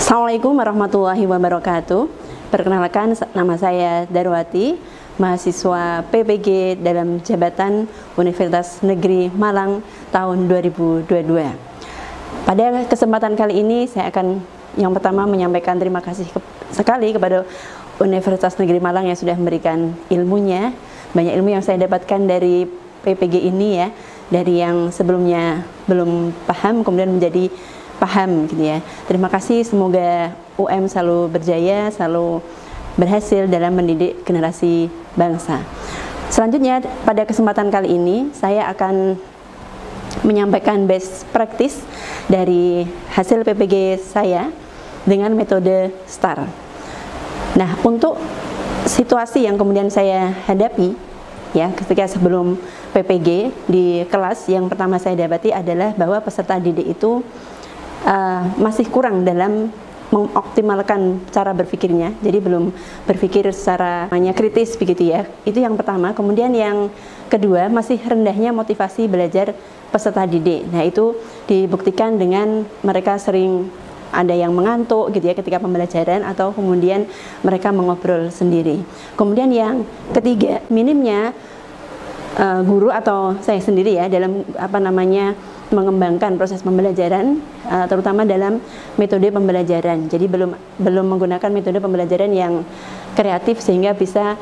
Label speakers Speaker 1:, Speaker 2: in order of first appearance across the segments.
Speaker 1: Assalamualaikum warahmatullahi wabarakatuh. Perkenalkan, nama saya Darwati, mahasiswa PPG dalam jabatan Universitas Negeri Malang tahun 2022. Pada kesempatan kali ini saya akan yang pertama menyampaikan terima kasih sekali kepada Universitas Negeri Malang yang sudah memberikan ilmunya. Banyak ilmu yang saya dapatkan dari PPG ini ya, dari yang sebelumnya belum paham kemudian menjadi paham gitu ya. Terima kasih, semoga UM selalu berjaya, selalu berhasil dalam mendidik generasi bangsa. Selanjutnya pada kesempatan kali ini saya akan menyampaikan best practice dari hasil PPG saya dengan metode STAR. Nah, untuk situasi yang kemudian saya hadapi ya ketika sebelum PPG di kelas, yang pertama saya dapati adalah bahwa peserta didik itu masih kurang dalam mengoptimalkan cara berpikirnya, jadi belum berpikir secara kritis begitu ya. Itu yang pertama. Kemudian yang kedua, masih rendahnya motivasi belajar peserta didik. Nah, itu dibuktikan dengan mereka sering ada yang mengantuk gitu ya ketika pembelajaran, atau kemudian mereka mengobrol sendiri. Kemudian yang ketiga, minimnya guru atau saya sendiri ya dalam mengembangkan proses pembelajaran, terutama dalam metode pembelajaran. Jadi belum menggunakan metode pembelajaran yang kreatif sehingga bisa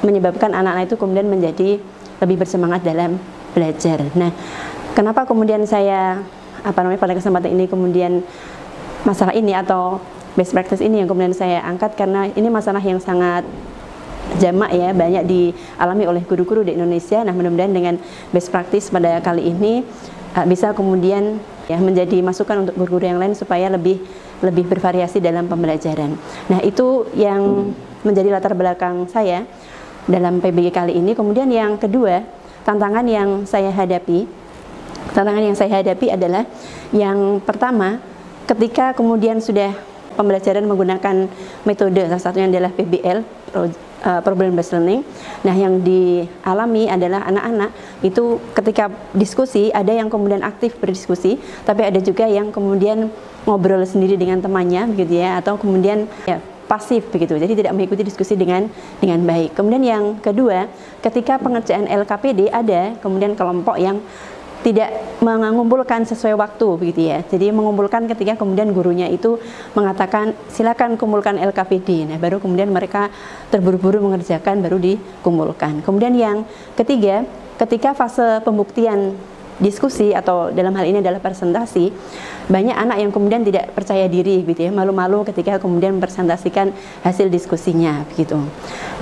Speaker 1: menyebabkan anak-anak itu kemudian menjadi lebih bersemangat dalam belajar. Nah, kenapa kemudian saya pada kesempatan ini kemudian masalah ini atau best practice ini yang kemudian saya angkat, karena ini masalah yang sangat jamak ya, banyak dialami oleh guru-guru di Indonesia. Nah, mudah-mudahan dengan best practice pada kali ini bisa kemudian ya menjadi masukan untuk guru-guru yang lain supaya lebih bervariasi dalam pembelajaran. Nah, itu yang menjadi latar belakang saya dalam PBG kali ini. Kemudian yang kedua, tantangan yang saya hadapi adalah yang pertama, ketika kemudian sudah pembelajaran menggunakan metode, salah satunya adalah PBL, problem based learning. Nah, yang dialami adalah anak-anak itu ketika diskusi, ada yang kemudian aktif berdiskusi, tapi ada juga yang kemudian ngobrol sendiri dengan temannya begitu ya, atau kemudian ya pasif begitu, jadi tidak mengikuti diskusi dengan baik. Kemudian yang kedua, ketika pengerjaan LKPD ada kemudian kelompok yang tidak mengumpulkan sesuai waktu begitu ya. Jadi mengumpulkan ketika kemudian gurunya itu mengatakan silakan kumpulkan LKPD. Nah, baru kemudian mereka terburu-buru mengerjakan, baru dikumpulkan. Kemudian yang ketiga, ketika fase pembuktian diskusi atau dalam hal ini adalah presentasi, banyak anak yang kemudian tidak percaya diri gitu ya, malu-malu ketika kemudian mempresentasikan hasil diskusinya begitu.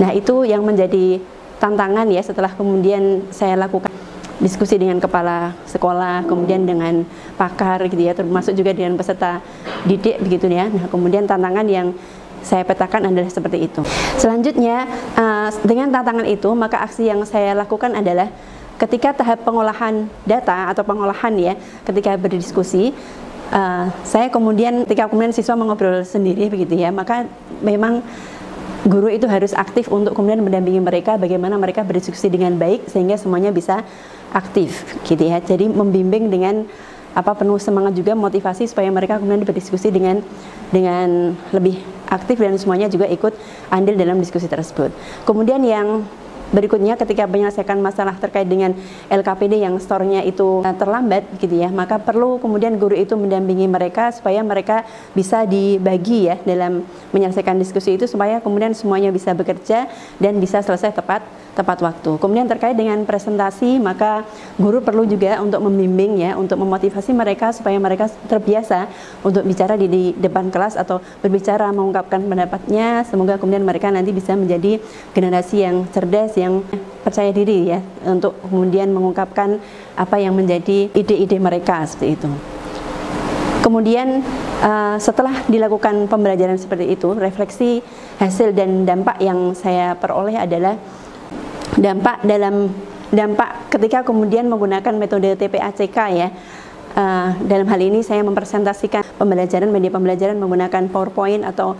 Speaker 1: Nah, itu yang menjadi tantangan ya setelah kemudian saya lakukan diskusi dengan kepala sekolah, kemudian dengan pakar gitu ya, termasuk juga dengan peserta didik begitu ya. Nah, kemudian tantangan yang saya petakan adalah seperti itu. Selanjutnya, dengan tantangan itu, maka aksi yang saya lakukan adalah ketika tahap pengolahan data atau pengolahan ya, ketika berdiskusi, saya kemudian ketika kemudian siswa mengobrol sendiri begitu ya, maka memang guru itu harus aktif untuk kemudian mendampingi mereka bagaimana mereka berdiskusi dengan baik sehingga semuanya bisa aktif gitu ya. Jadi membimbing dengan penuh semangat juga, motivasi supaya mereka kemudian berdiskusi dengan lebih aktif dan semuanya juga ikut andil dalam diskusi tersebut. Kemudian yang berikutnya, ketika menyelesaikan masalah terkait dengan LKPD yang store-nya itu terlambat gitu ya, maka perlu kemudian guru itu mendampingi mereka supaya mereka bisa dibagi ya dalam menyelesaikan diskusi itu, supaya kemudian semuanya bisa bekerja dan bisa selesai tepat waktu. Kemudian terkait dengan presentasi, maka guru perlu juga untuk membimbing ya, untuk memotivasi mereka supaya mereka terbiasa untuk bicara di depan kelas atau berbicara, mengungkapkan pendapatnya. Semoga kemudian mereka nanti bisa menjadi generasi yang cerdas, yang percaya diri ya, untuk kemudian mengungkapkan apa yang menjadi ide-ide mereka seperti itu. Kemudian setelah dilakukan pembelajaran seperti itu, refleksi hasil dan dampak yang saya peroleh adalah dampak ketika kemudian menggunakan metode TPACK ya. dalam hal ini saya mempresentasikan pembelajaran, media pembelajaran menggunakan PowerPoint atau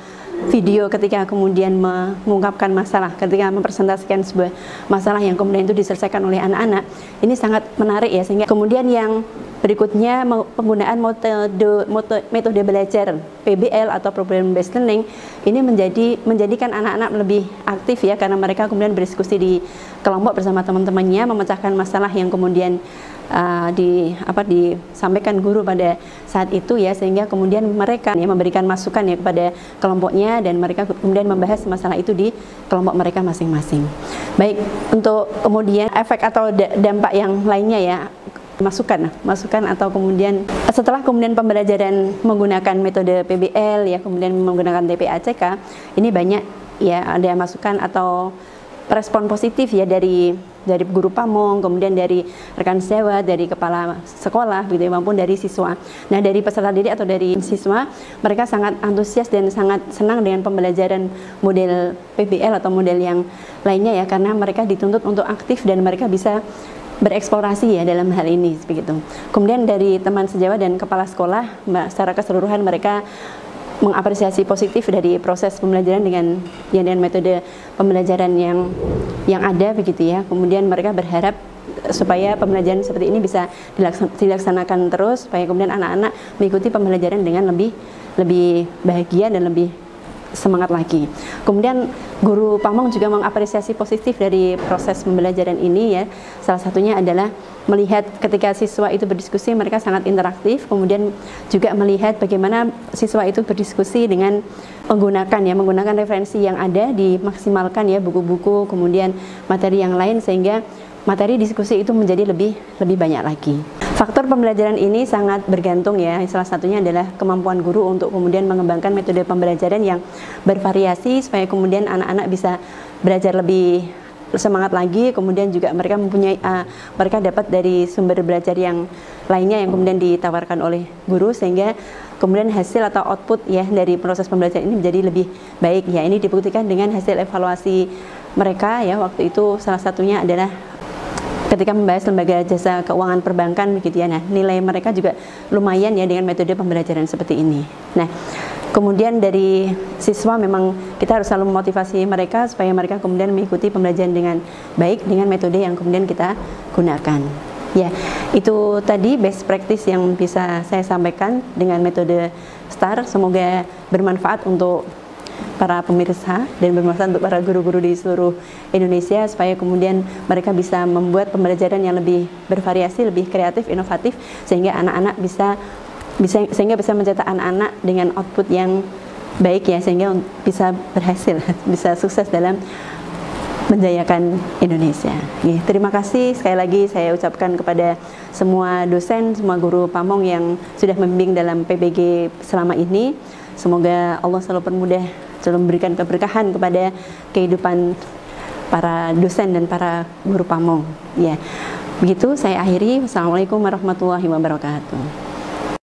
Speaker 1: video ketika kemudian mengungkapkan masalah, ketika mempresentasikan sebuah masalah yang kemudian itu diselesaikan oleh anak-anak, ini sangat menarik ya. Sehingga kemudian yang berikutnya penggunaan metode belajar PBL atau Problem Based Learning ini menjadikan anak-anak lebih aktif ya, karena mereka kemudian berdiskusi di kelompok bersama teman-temannya, memecahkan masalah yang kemudian disampaikan guru pada saat itu ya, sehingga kemudian mereka ya memberikan masukan ya kepada kelompoknya, dan mereka kemudian membahas masalah itu di kelompok mereka masing-masing. Baik, untuk kemudian efek atau dampak yang lainnya ya, masukan atau kemudian setelah kemudian pembelajaran menggunakan metode PBL ya, kemudian menggunakan TPACK, ini banyak ya ada masukan atau respon positif ya dari guru pamong, kemudian dari rekan sejawat, dari kepala sekolah gitu ya, maupun dari siswa. Nah, dari peserta didik atau dari siswa, mereka sangat antusias dan sangat senang dengan pembelajaran model PBL atau model yang lainnya ya, karena mereka dituntut untuk aktif dan mereka bisa bereksplorasi ya dalam hal ini begitu. Kemudian dari teman sejawat dan kepala sekolah, secara keseluruhan mereka mengapresiasi positif dari proses pembelajaran dengan metode pembelajaran yang ada begitu ya. Kemudian mereka berharap supaya pembelajaran seperti ini bisa dilaksanakan terus, supaya kemudian anak-anak mengikuti pembelajaran dengan lebih bahagia dan lebih semangat lagi. Kemudian guru pamong juga mengapresiasi positif dari proses pembelajaran ini ya. Salah satunya adalah melihat ketika siswa itu berdiskusi, mereka sangat interaktif. Kemudian juga melihat bagaimana siswa itu berdiskusi dengan menggunakan referensi yang ada, dimaksimalkan ya, buku-buku, kemudian materi yang lain, sehingga materi diskusi itu menjadi lebih banyak lagi. Faktor pembelajaran ini sangat bergantung ya, salah satunya adalah kemampuan guru untuk kemudian mengembangkan metode pembelajaran yang bervariasi, supaya kemudian anak-anak bisa belajar lebih semangat lagi, kemudian juga mereka dapat dari sumber belajar yang lainnya yang kemudian ditawarkan oleh guru, sehingga kemudian hasil atau output ya dari proses pembelajaran ini menjadi lebih baik ya. Ini dibuktikan dengan hasil evaluasi mereka ya, waktu itu salah satunya adalah ketika membahas lembaga jasa keuangan perbankan begitu ya. Nah, nilai mereka juga lumayan ya dengan metode pembelajaran seperti ini. Nah, kemudian dari siswa memang kita harus selalu memotivasi mereka supaya mereka kemudian mengikuti pembelajaran dengan baik dengan metode yang kemudian kita gunakan. Ya, itu tadi best practice yang bisa saya sampaikan dengan metode STAR. Semoga bermanfaat untuk para pemirsa dan bermanfaat untuk para guru-guru di seluruh Indonesia, supaya kemudian mereka bisa membuat pembelajaran yang lebih bervariasi, lebih kreatif, inovatif, sehingga anak-anak bisa mencetak anak-anak dengan output yang baik ya, sehingga bisa berhasil, bisa sukses dalam menjayakan Indonesia. Ya, terima kasih sekali lagi saya ucapkan kepada semua dosen, semua guru pamong yang sudah membimbing dalam PBG selama ini. Semoga Allah selalu permudah, selalu memberikan keberkahan kepada kehidupan para dosen dan para guru pamong. Ya, begitu saya akhiri. Wassalamualaikum warahmatullahi wabarakatuh.